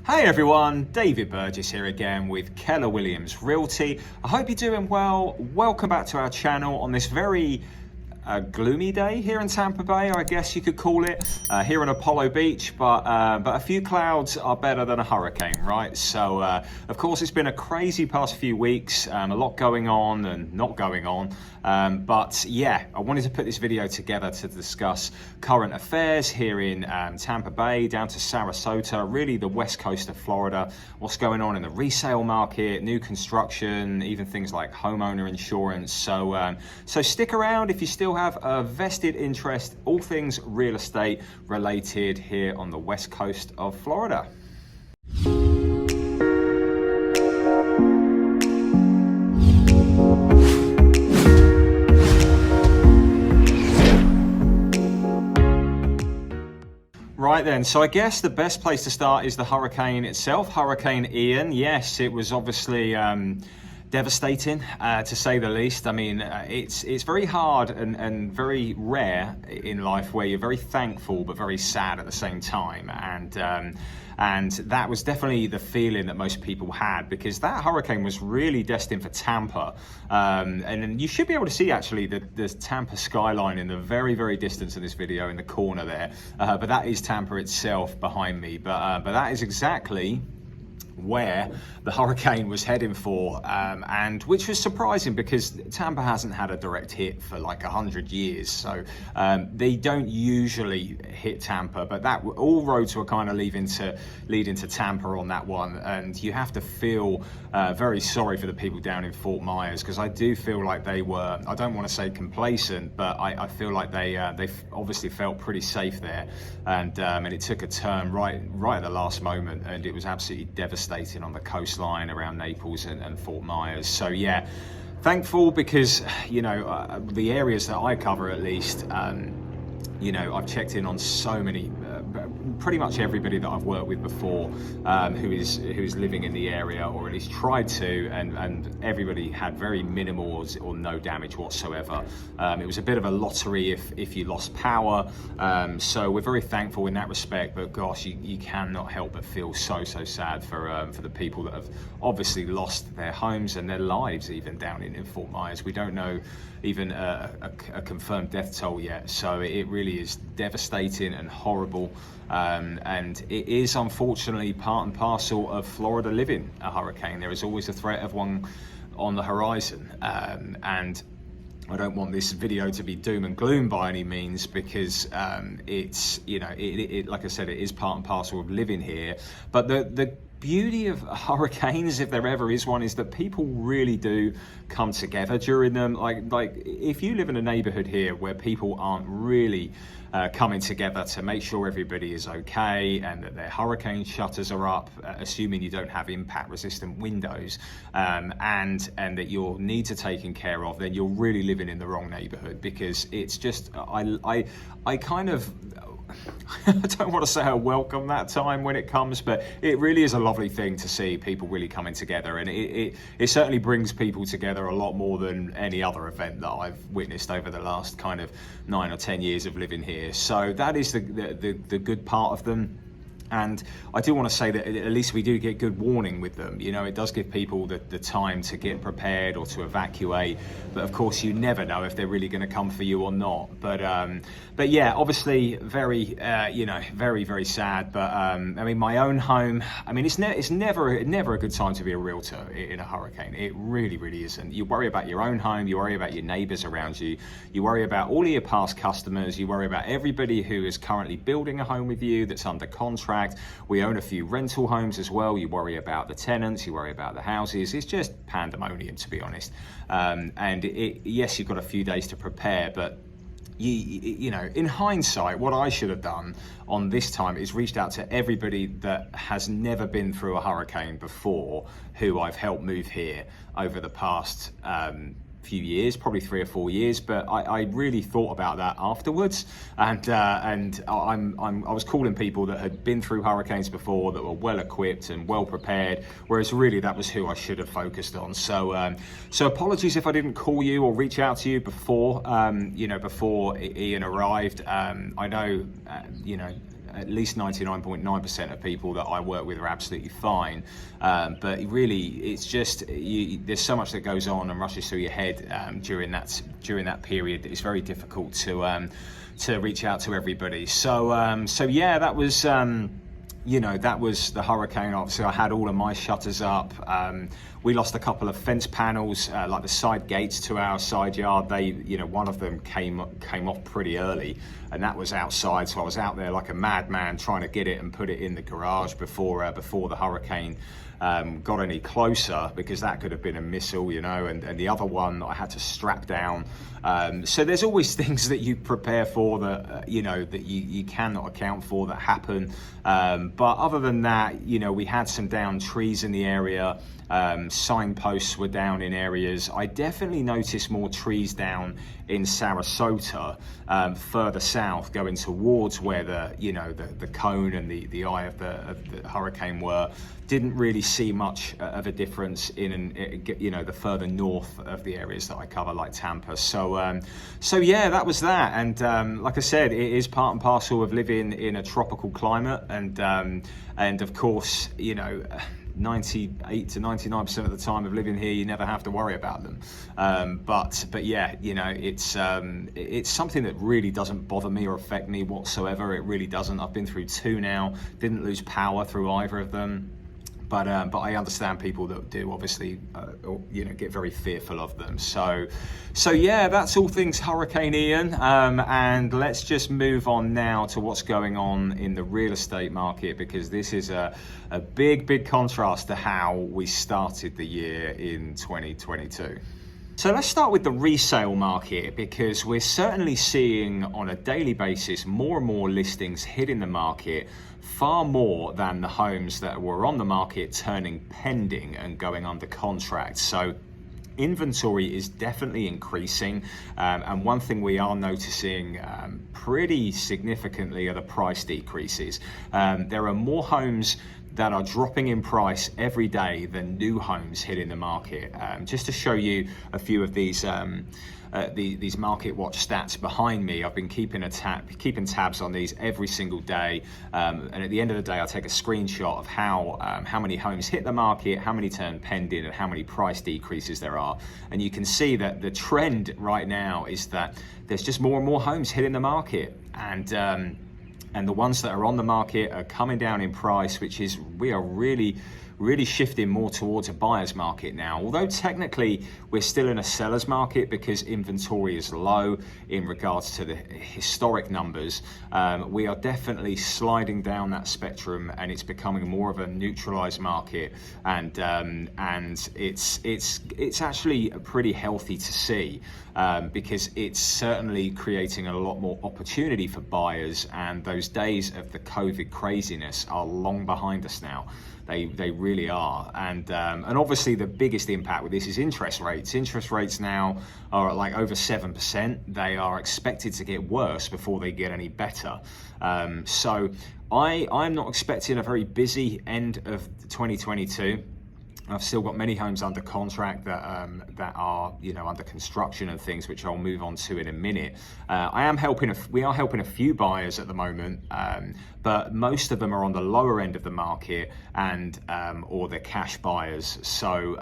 Hey everyone, David Burgess here again with Keller Williams Realty. I hope you're doing well. Welcome back to our channel on this very gloomy day here in Tampa Bay, I guess you could call it, here on Apollo Beach, but a few clouds are better than a hurricane, right? So of course it's been a crazy past few weeks, a lot going on and not going on, but yeah, I wanted to put this video together to discuss current affairs here in Tampa Bay down to Sarasota, really the west coast of Florida, what's going on in the resale market, new construction, even things like homeowner insurance. So stick around if you still have a vested interest, all things real estate related here on the west coast of Florida. Right then, so I guess the best place to start is the hurricane itself, Hurricane Ian. Yes, it was obviously devastating, to say the least. I mean, it's very hard and very rare in life where you're very thankful but very sad at the same time, and that was definitely the feeling that most people had, because that hurricane was really destined for Tampa, and you should be able to see actually the Tampa skyline in the very distance of this video in the corner there, but that is Tampa itself behind me, but that is exactly where the hurricane was heading for, and which was surprising because Tampa hasn't had a direct hit for like 100 years, so they don't usually hit Tampa, but that all roads were kind of leading to Tampa on that one, and you have to feel very sorry for the people down in Fort Myers, because I do feel like they were, I don't want to say complacent, but I feel like they obviously felt pretty safe there, and it took a turn right at the last moment, and it was absolutely devastating on the coastline around Naples and Fort Myers. So yeah, thankful, because you know, the areas that I cover at least, you know, I've checked in on so many, pretty much everybody that I've worked with before, who is living in the area, or at least tried to, and everybody had very minimal or no damage whatsoever. It was a bit of a lottery if you lost power, so we're very thankful in that respect, but gosh, you cannot help but feel so sad for the people that have obviously lost their homes and their lives even down in Fort Myers. We don't know even a confirmed death toll yet, so it really is devastating and horrible, and it is unfortunately part and parcel of Florida living a hurricane. There is always a threat of one on the horizon, and I don't want this video to be doom and gloom by any means, because it's, you know, it like I said, it is part and parcel of living here, but the beauty of hurricanes, if there ever is one, is that people really do come together during them. Like if you live in a neighborhood here where people aren't really coming together to make sure everybody is okay, and that their hurricane shutters are up, assuming you don't have impact resistant windows, and that your needs are taken care of, then you're really living in the wrong neighborhood, because it's just, I kind of, I don't want to say I welcome that time when it comes, but it really is a lovely thing to see people really coming together, and it certainly brings people together a lot more than any other event that I've witnessed over the last kind of 9 or 10 years of living here. So that is the good part of them. And I do want to say that at least we do get good warning with them. You know, it does give people the time to get prepared or to evacuate. But of course, you never know if they're really going to come for you or not. But yeah, obviously very, you know, very sad. But I mean, my own home, I mean, it's never a good time to be a realtor in a hurricane. It really isn't. You worry about your own home, you worry about your neighbors around you, you worry about all of your past customers, you worry about everybody who is currently building a home with you that's under contract. We own a few rental homes as well. You worry about the tenants, you worry about the houses. It's just pandemonium, to be honest. And yes, you've got a few days to prepare, but you know, in hindsight, what I should have done on this time is reached out to everybody that has never been through a hurricane before, who I've helped move here over the past few years, probably 3 or 4 years, but I really thought about that afterwards, and I was calling people that had been through hurricanes before, that were well equipped and well prepared, whereas really that was who I should have focused on. So so apologies if I didn't call you or reach out to you before, you know, before Ian arrived. I know, you know, at least 99.9% of people that I work with are absolutely fine. But really, it's just there's so much that goes on and rushes through your head during that period. It's very difficult to reach out to everybody. So yeah, that was. That was the hurricane. Obviously, I had all of my shutters up. We lost a couple of fence panels, like the side gates to our side yard. They, one of them came off pretty early, and that was outside. So I was out there like a madman trying to get it and put it in the garage before the hurricane got any closer, because that could have been a missile, and the other one I had to strap down. So there's always things that you prepare for that, that you cannot account for that happen. But other than that, we had some downed trees in the area. Signposts were down in areas. I definitely noticed more trees down in Sarasota, further south, going towards where the cone and the eye of the hurricane were. Didn't really see much of a difference in the further north of the areas that I cover, like Tampa. So yeah, that was that. And like I said, it is part and parcel of living in a tropical climate, and of course, 98 to 99% of the time of living here, you never have to worry about them. But yeah, it's something that really doesn't bother me or affect me whatsoever. It really doesn't. I've been through two now. Didn't lose power through either of them. But I understand people that do, obviously, get very fearful of them. So yeah, that's all things Hurricane Ian. And let's just move on now to what's going on in the real estate market, because this is a big contrast to how we started the year in 2022. So let's start with the resale market, because we're certainly seeing on a daily basis more and more listings hitting the market, far more than the homes that were on the market turning pending and going under contract. So inventory is definitely increasing, and one thing we are noticing pretty significantly are the price decreases. There are more homes that are dropping in price every day than new homes hitting the market. Just to show you a few of these market watch stats behind me, I've been keeping tabs on these every single day, and at the end of the day, I'll take a screenshot of how many homes hit the market, how many turn pending, and how many price decreases there are. And you can see that the trend right now is that there's just more and more homes hitting the market, and the ones that are on the market are coming down in price, we are really shifting more towards a buyer's market now. Although technically we're still in a seller's market because inventory is low in regards to the historic numbers, we are definitely sliding down that spectrum, and it's becoming more of a neutralized market, and it's actually pretty healthy to see, because it's certainly creating a lot more opportunity for buyers, and those days of the COVID craziness are long behind us now. They really are, and obviously the biggest impact with this is interest rates. Interest rates now are at like over 7%. They are expected to get worse before they get any better. So I'm not expecting a very busy end of 2022. I've still got many homes under contract that are under construction and things, which I'll move on to in a minute. We are helping a few buyers at the moment, but most of them are on the lower end of the market and or they're cash buyers. So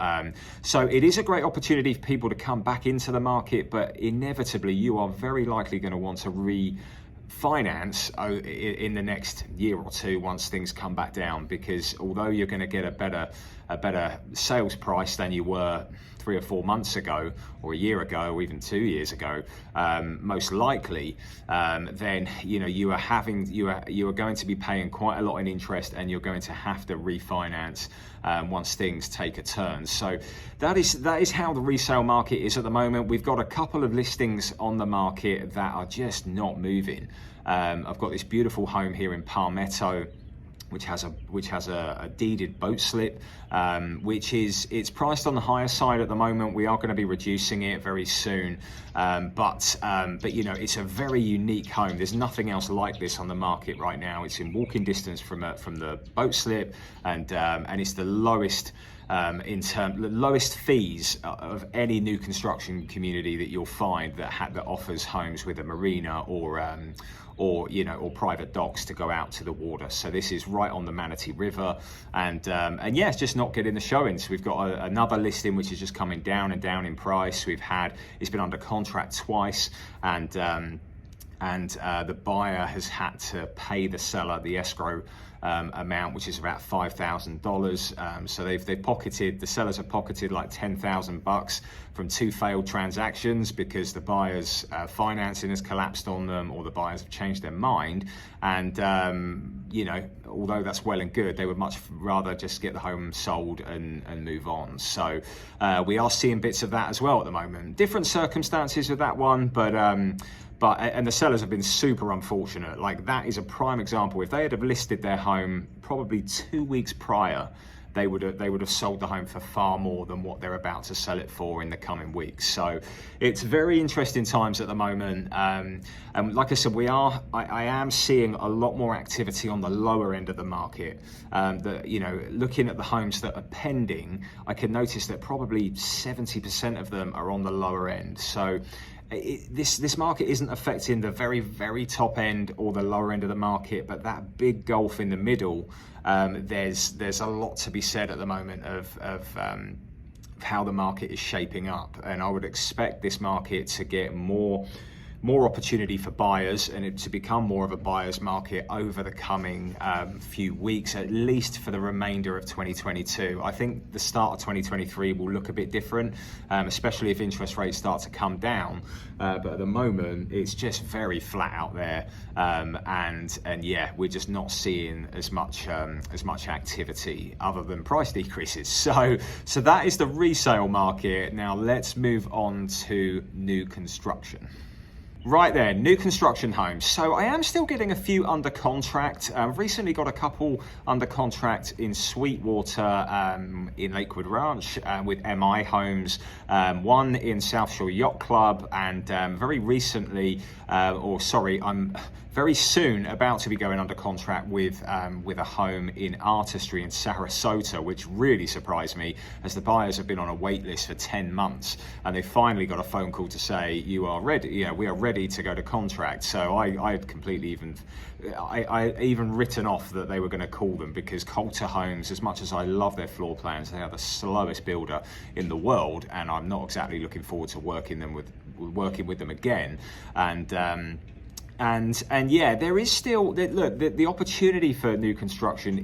it is a great opportunity for people to come back into the market, but inevitably you are very likely going to want to refinance in the next year or two once things come back down, because although you're going to get a better sales price than you were 3 or 4 months ago, or a year ago, or even 2 years ago, most likely, then you are going to be paying quite a lot in interest, and you're going to have to refinance once things take a turn. So that is how the resale market is at the moment. We've got a couple of listings on the market that are just not moving. I've got this beautiful home here in Palmetto, which has a deeded boat slip, it's priced on the higher side at the moment. We are going to be reducing it very soon, but it's a very unique home. There's nothing else like this on the market right now. It's in walking distance from the boat slip, and it's the lowest the lowest fees of any new construction community that you'll find that offers homes with a marina or private docks to go out to the water. So this is right on the Manatee River, and yeah, it's just not getting the showings. We've got another listing which is just coming down and down in price. It's been under contract twice, and the buyer has had to pay the seller the escrow amount, which is about $5,000. So the sellers have pocketed like $10,000 from 2 failed transactions because the buyer's financing has collapsed on them, or the buyers have changed their mind. And although that's well and good, they would much rather just get the home sold and move on. So we are seeing bits of that as well at the moment. Different circumstances with that one, but the sellers have been super unfortunate. Like, that is a prime example. If they had have listed their home probably 2 weeks prior, they would have sold the home for far more than what they're about to sell it for in the coming weeks. So it's very interesting times at the moment. And like I said, I am seeing a lot more activity on the lower end of the market. Looking at the homes that are pending, I can notice that probably 70% of them are on the lower end. So this market isn't affecting the very, very top end or the lower end of the market, but that big gulf in the middle, there's a lot to be said at the moment of how the market is shaping up. And I would expect this market to get more opportunity for buyers, and it to become more of a buyer's market over the coming few weeks, at least for the remainder of 2022. I think the start of 2023 will look a bit different, especially if interest rates start to come down. But at the moment, it's just very flat out there, and yeah, we're just not seeing as much activity other than price decreases. So that is the resale market. Now let's move on to new construction. Right there, new construction homes. So I am still getting a few under contract. Recently got a couple under contract in Sweetwater in Lakewood Ranch with MI Homes, one in South Shore Yacht Club, and very soon about to be going under contract with a home in Artistry in Sarasota, which really surprised me, as the buyers have been on a wait list for 10 months, and they finally got a phone call to say, you are ready, we are ready to go to contract. So I had completely I even written off that they were going to call them, because Coulter Homes, as much as I love their floor plans, they are the slowest builder in the world, and I'm not exactly looking forward to working with them again. And yeah, there is still, the opportunity for new construction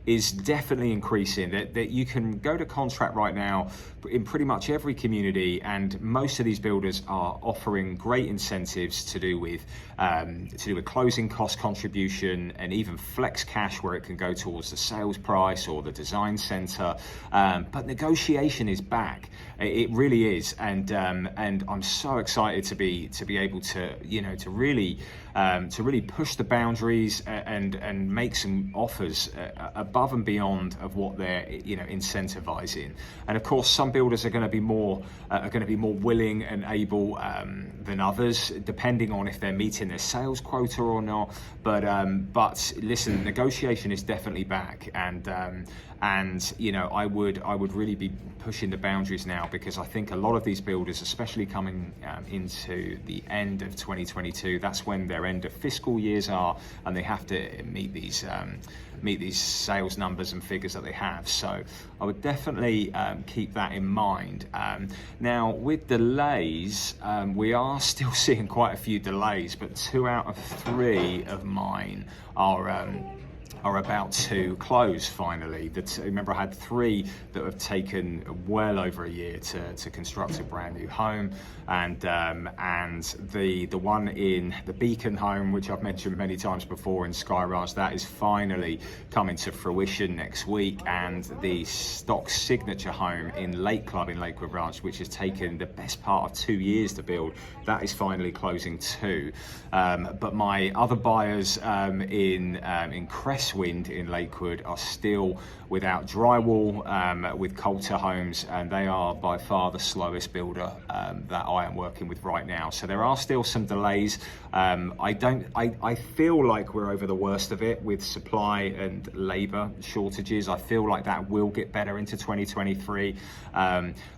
is definitely increasing. That you can go to contract right now in pretty much every community, and most of these builders are offering great incentives to do with closing cost contribution, and even flex cash where it can go towards the sales price or the design center. But negotiation is back. It really is, and I'm so excited to be able to really push the boundaries and make some offers above and beyond of what they're incentivizing. And of course, some builders are going to be more willing and able than others, depending on if they're meeting their sales quota or not. But listen, negotiation is definitely back, and I would really be pushing the boundaries now, because I think a lot of these builders, especially coming into the end of 2022, that's when their end of fiscal years are, and they have to meet these sales numbers and figures that they have. So I would definitely keep that in mind. Now, with delays, we are still seeing quite a few delays, but 2 out of 3 of mine are about to close finally. Remember, I had 3 that have taken well over a year to construct a brand new home, and the one in the Beacon home, which I've mentioned many times before in Sky Ranch, that is finally coming to fruition next week, and the stock signature home in Lake Club in Lakewood Ranch, which has taken the best part of 2 years to build, that is finally closing too. But my other buyers in Crest Wind in Lakewood are still without drywall with Coulter Homes, and they are by far the slowest builder that I am working with right now. So there are still some delays. I feel like we're over the worst of it with supply and labor shortages. I feel like that will get better into 2023.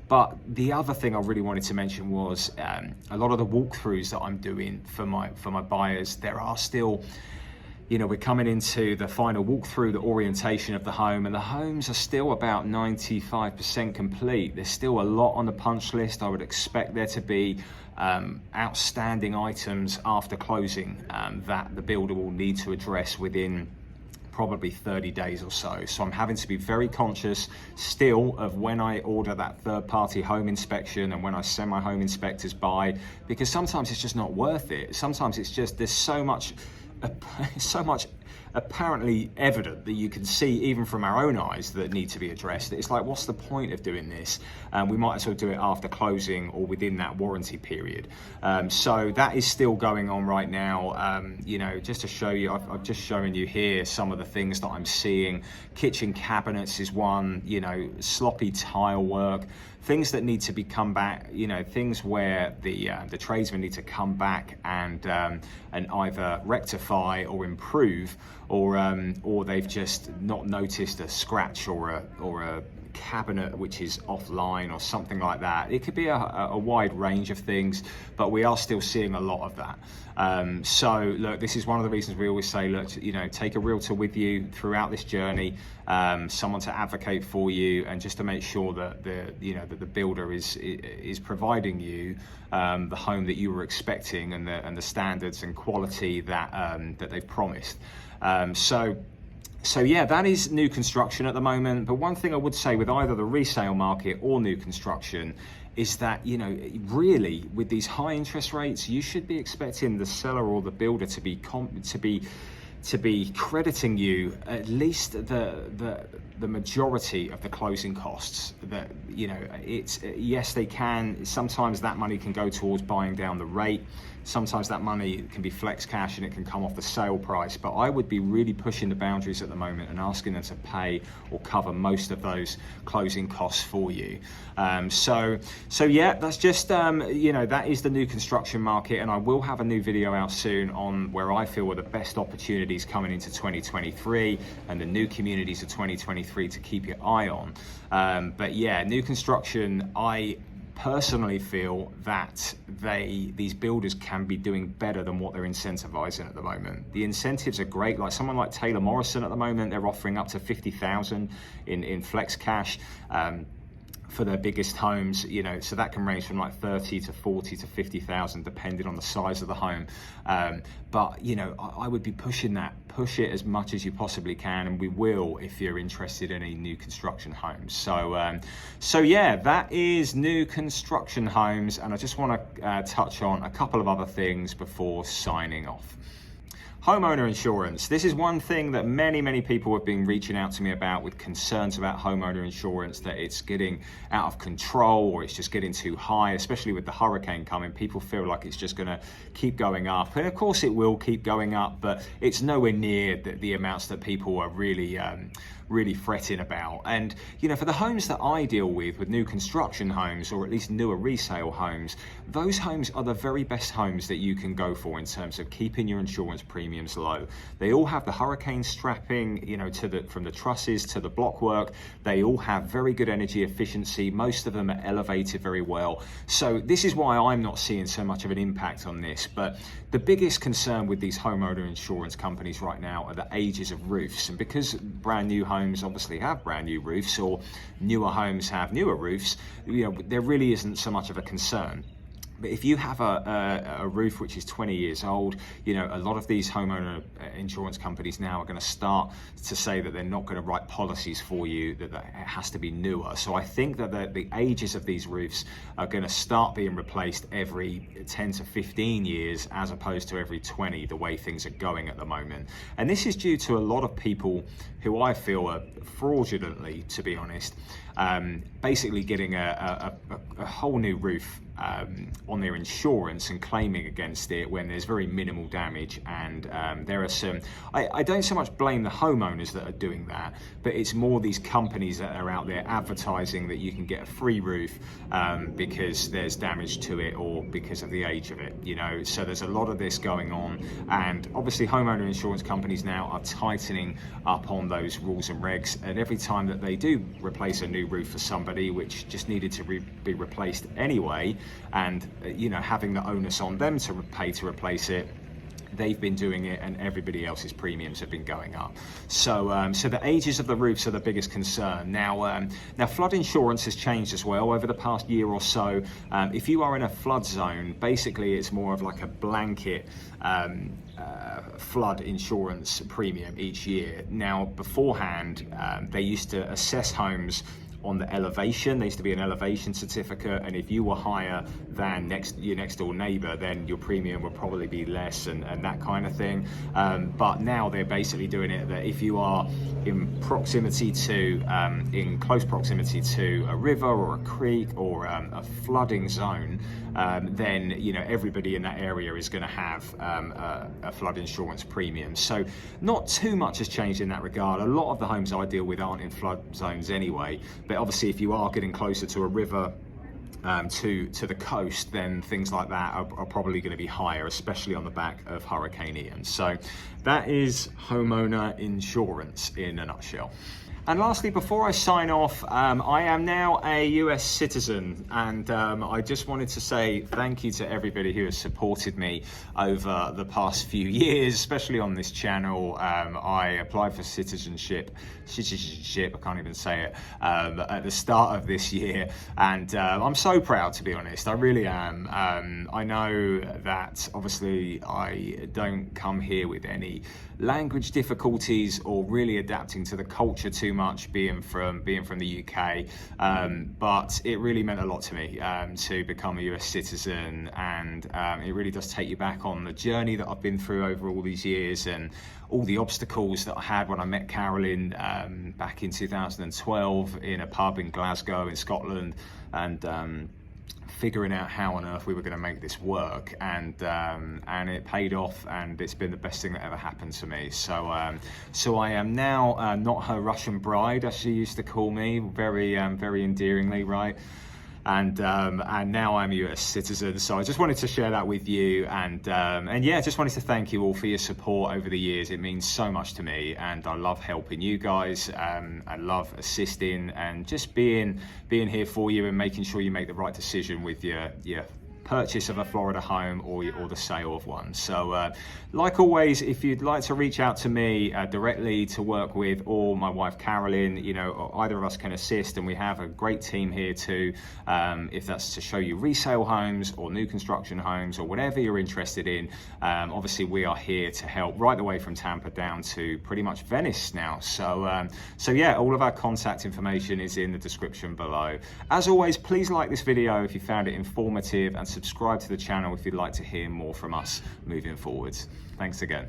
But the other thing I really wanted to mention was a lot of the walkthroughs that I'm doing for my buyers. There are still, you know, we're coming into the final walkthrough, the orientation of the home, and the homes are still about 95% complete. There's still a lot on the punch list. I would expect there to be outstanding items after closing that the builder will need to address within probably 30 days or so. So I'm having to be very conscious still of when I order that third-party home inspection and when I send my home inspectors by, because sometimes it's just not worth it. Sometimes it's just, there's so much apparently evident that you can see even from our own eyes that need to be addressed. It's like, what's the point of doing this? We might as well do it after closing or within that warranty period. So that is still going on right now. You know, just to show you, I've just shown you here some of the things that I'm seeing. Kitchen cabinets is one, you know, sloppy tile work, things that need to be come back, you know, things where the tradesmen need to come back and either rectify or improve, or they've just not noticed a scratch or a cabinet which is offline or something like that. It could be a wide range of things, but we are still seeing a lot of that. So look, this is one of the reasons we always say, look, you know, take a realtor with you throughout this journey, someone to advocate for you, and just to make sure that the builder is providing you the home that you were expecting and the standards and quality that they've promised. So yeah, that is new construction at the moment. But one thing I would say with either the resale market or new construction is that, you know, really with these high interest rates, you should be expecting the seller or the builder to be crediting you at least the majority of the closing costs. That, you know, it's, yes, they can, sometimes that money can go towards buying down the rate. Sometimes that money can be flex cash and it can come off the sale price, but I would be really pushing the boundaries at the moment and asking them to pay or cover most of those closing costs for you. So yeah, that's just, you know, that is the new construction market, and I will have a new video out soon on where I feel are the best opportunities coming into 2023 and the new communities of 2023 to keep your eye on. But yeah, new construction, I personally feel that these builders can be doing better than what they're incentivizing at the moment. The incentives are great. Like someone like Taylor Morrison at the moment, they're offering up to $50,000 in flex cash for their biggest homes, you know, so that can range from like 30 to 40 to 50,000 depending on the size of the home. But you know, I would be pushing that, push it as much as you possibly can, and we will if you're interested in any new construction homes. So yeah, that is new construction homes, and I just want to touch on a couple of other things before signing off. Homeowner insurance. This is one thing that many people have been reaching out to me about, with concerns about homeowner insurance, that it's getting out of control or it's just getting too high, especially with the hurricane coming. People feel like it's just going to keep going up. And of course it will keep going up, but it's nowhere near the amounts that people are really fretting about. And you know, for the homes that I deal with new construction homes, or at least newer resale homes, those homes are the very best homes that you can go for in terms of keeping your insurance premiums low. They all have the hurricane strapping, you know, from the trusses to the block work. They all have very good energy efficiency. Most of them are elevated very well. So this is why I'm not seeing so much of an impact on this. But the biggest concern with these homeowner insurance companies right now are the ages of roofs. And because brand new homes obviously have brand new roofs, or newer homes have newer roofs, you know, there really isn't so much of a concern. But if you have a roof which is 20 years old, you know, a lot of these homeowner insurance companies now are going to start to say that they're not going to write policies for you, that it has to be newer. So I think that the ages of these roofs are going to start being replaced every 10 to 15 years, as opposed to every 20, the way things are going at the moment. And this is due to a lot of people who I feel are fraudulently, to be honest, basically getting a whole new roof on their insurance and claiming against it when there's very minimal damage. And there are some, I don't so much blame the homeowners that are doing that, but it's more these companies that are out there advertising that you can get a free roof because there's damage to it or because of the age of it, you know. So there's a lot of this going on, and obviously homeowner insurance companies now are tightening up on those rules and regs, and every time that they do replace a new roof for somebody which just needed to be replaced anyway, and you know, having the onus on them to pay to replace it, they've been doing it, and everybody else's premiums have been going up. So, so the ages of the roofs are the biggest concern. Now, now flood insurance has changed as well over the past year or so. If you are in a flood zone, basically it's more of like a blanket flood insurance premium each year. Now, beforehand, they used to assess homes on the elevation. There used to be an elevation certificate, and if you were higher than your next door neighbor, then your premium would probably be less, and that kind of thing. But now they're basically doing it that if you are in proximity to, in close proximity to a river or a creek or a flooding zone, then you know, everybody in that area is going to have a flood insurance premium. So not too much has changed in that regard. A lot of the homes I deal with aren't in flood zones anyway, but obviously if you are getting closer to a river, to the coast, then things like that are probably going to be higher, especially on the back of Hurricane Ian. So that is homeowner insurance in a nutshell. And lastly, before I sign off, I am now a US citizen, and I just wanted to say thank you to everybody who has supported me over the past few years, especially on this channel. I applied for citizenship, I can't even say it, at the start of this year, and I'm so proud, to be honest. I really am. I know that obviously I don't come here with any language difficulties or really adapting to the culture too much, being from the UK, but it really meant a lot to me to become a US citizen, and it really does take you back on the journey that I've been through over all these years, and all the obstacles that I had when I met Carolyn back in 2012 in a pub in Glasgow in Scotland, and figuring out how on earth we were going to make this work, and it paid off, and it's been the best thing that ever happened to me. So so I am now not her Russian bride, as she used to call me, very endearingly, right? And now I'm a US citizen. So I just wanted to share that with you, and yeah, just wanted to thank you all for your support over the years. It means so much to me, and I love helping you guys. I love assisting and just being here for you and making sure you make the right decision with your purchase of a Florida home or the sale of one. So like always, if you'd like to reach out to me directly to work with, or my wife Carolyn, you know, either of us can assist, and we have a great team here too, if that's to show you resale homes or new construction homes or whatever you're interested in. Obviously we are here to help right the way from Tampa down to pretty much Venice now. So so yeah, all of our contact information is in the description below. As always, please like this video if you found it informative, and subscribe to the channel if you'd like to hear more from us moving forwards. Thanks again.